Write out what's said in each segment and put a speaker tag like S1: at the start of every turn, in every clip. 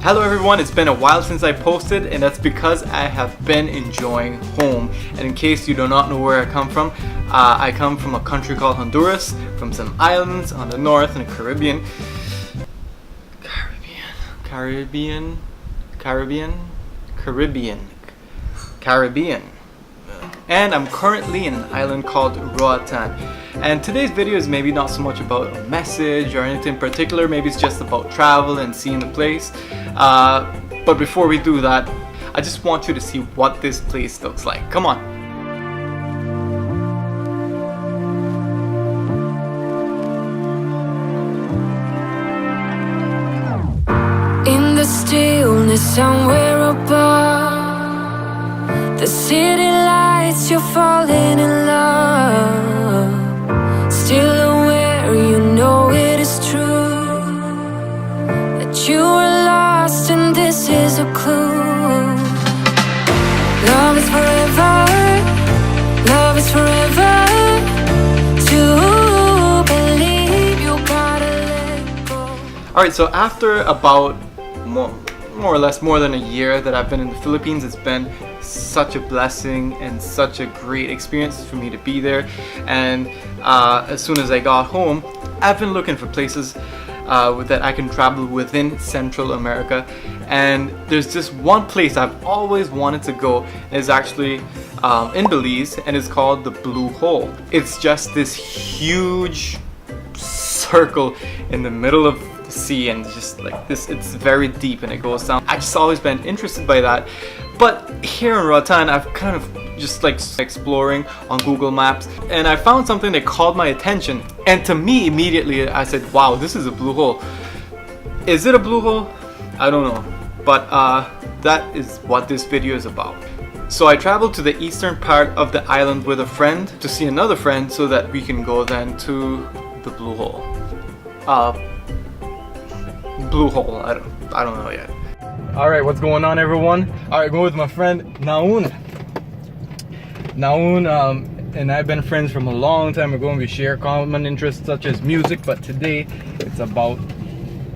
S1: Hello everyone, it's been a while since I posted, and that's because I have been enjoying home. And in case you do not know where I come from a country called Honduras, from some islands on the north in the Caribbean. And I'm currently in an island called Roatan. And today's video is maybe not so much about a message or anything in particular, maybe it's just about travel and seeing the place. But before we do that, I just want you to see what this place looks like. Come on.
S2: In the stillness somewhere above the city lights, you're falling in love. Still aware, you know it is true that you are lost and this is a clue. Love is forever, love is forever. To believe you gotta let go.
S1: Alright, so after about more or less more than a year that I've been in the Philippines, it's been such a blessing and such a great experience for me to be there. And as soon as I got home, I've been looking for places that I can travel within Central America, and there's just one place I've always wanted to go. It's actually in Belize, and it's called the Blue Hole. It's just this huge circle in the middle of the sea, and just like this, it's very deep and it goes down. I've just always been interested by that. But here in Roatan, I've kind of just like exploring on Google Maps, and I found something that called my attention. And to me, immediately, I said, wow, this is a blue hole. Is it a blue hole? I don't know. But that is what this video is about. So I traveled to the eastern part of the island with a friend to see another friend so that we can go then to the blue hole. Blue hole, I don't know yet. Alright, what's going on everyone? Alright, going with my friend Naun. Naun and I've been friends from a long time ago, and we share common interests such as music, but today it's about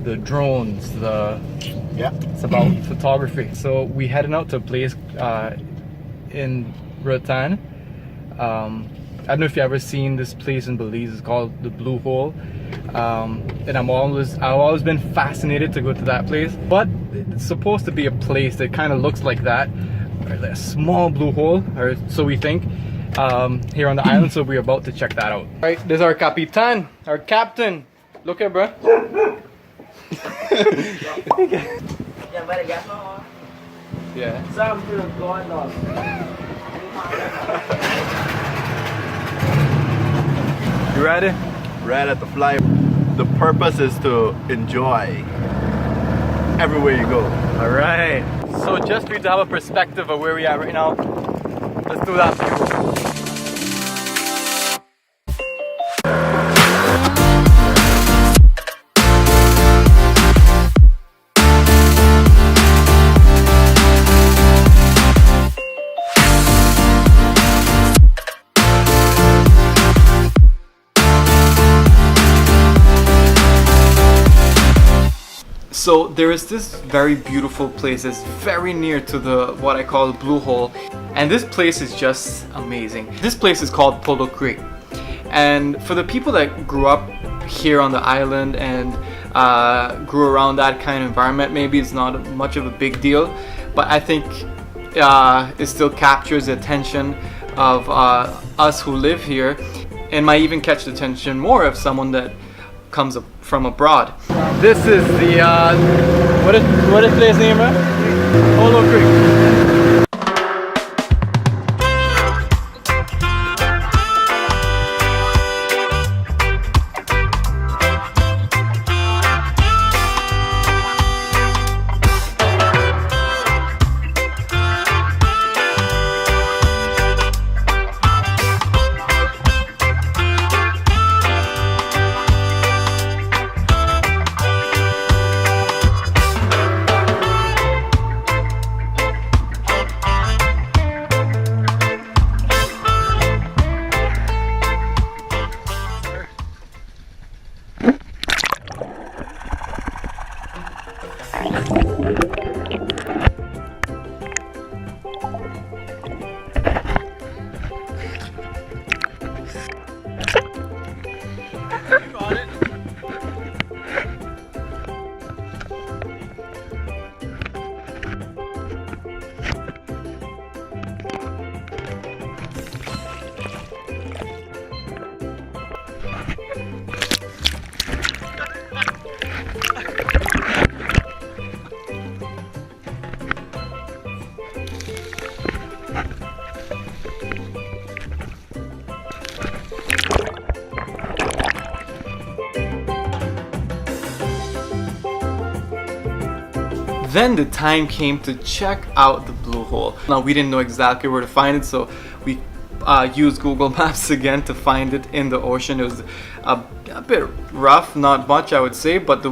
S1: the drones, it's about photography. So we heading out to a place in Roatan. I don't know if you've ever seen this place in Belize. It's called the Blue Hole. And I've always been fascinated to go to that place, but it's supposed to be a place that kind of looks like that, or like a small blue hole, or so we think, here on the island. So we're about to check that out. All right, there's our capitan, our captain. Look here, bro. Yeah. You ready?
S3: Right at the fly. The purpose is to enjoy everywhere you go.
S1: Alright. So just for you to have a perspective of where we are right now, let's do that. So there is this very beautiful place. It's very near to what I call the Blue Hole, and this place is just amazing. This place is called Pollock, and for the people that grew up here on the island and grew around that kind of environment, maybe it's not much of a big deal, but I think it still captures the attention of us who live here, and might even catch the attention more of someone that comes from abroad. This is the what is the place name, right? Pollock Creek. Then the time came to check out the blue hole. Now we didn't know exactly where to find it, so we used Google Maps again to find it in the ocean. It was a bit rough, not much I would say, but the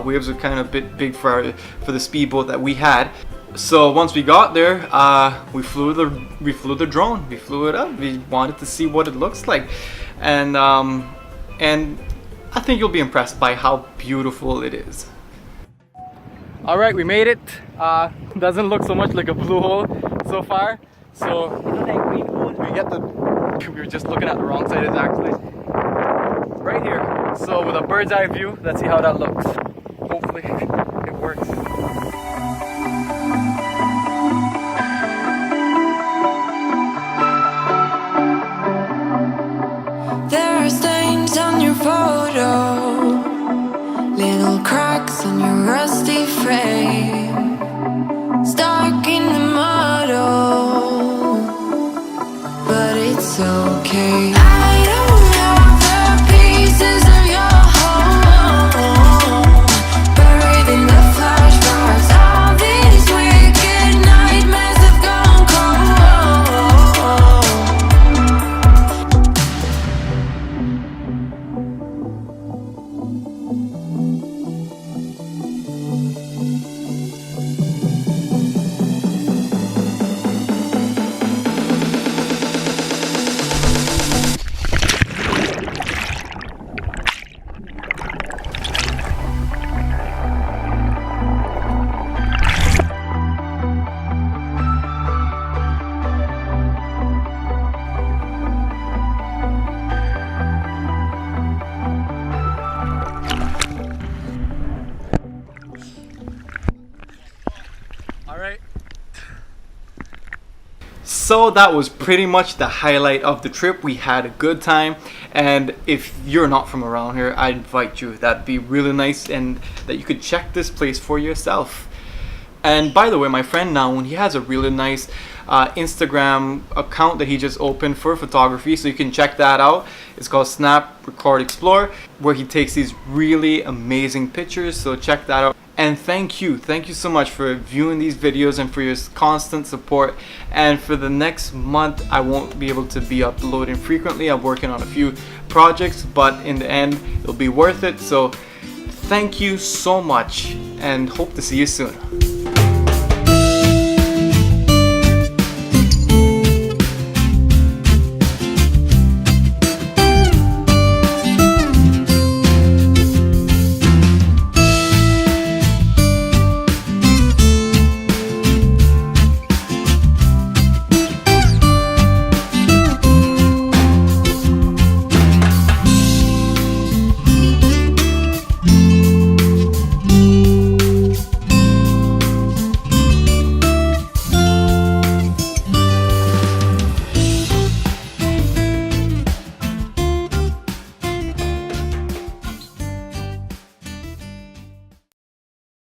S1: waves were kind of a bit big for the speedboat that we had. So once we got there, we flew the drone. We flew it up. We wanted to see what it looks like, and I think you'll be impressed by how beautiful it is. All right, we made it. Doesn't look so much like a blue hole so far. So we get the. We were just looking at the wrong side. It's actually right here. So with a bird's eye view, let's see how that looks. Hopefully, it works.
S2: There are stains on your photo, little cracks on your rusty frame, stuck in the mud, oh, but it's okay. I don't have the pieces of your home, buried in the flashbacks. All these wicked nightmares have gone cold.
S1: So that was pretty much the highlight of the trip. We had a good time, and if you're not from around here, I invite you. That'd be really nice, and that you could check this place for yourself. And by the way, my friend Naun, he has a really nice Instagram account that he just opened for photography, so you can check that out. It's called Snap Record Explore, where he takes these really amazing pictures, so check that out. And thank you so much for viewing these videos and for your constant support. And for the next month, I won't be able to be uploading frequently. I'm working on a few projects, but in the end, it'll be worth it. So thank you so much, and hope to see you soon.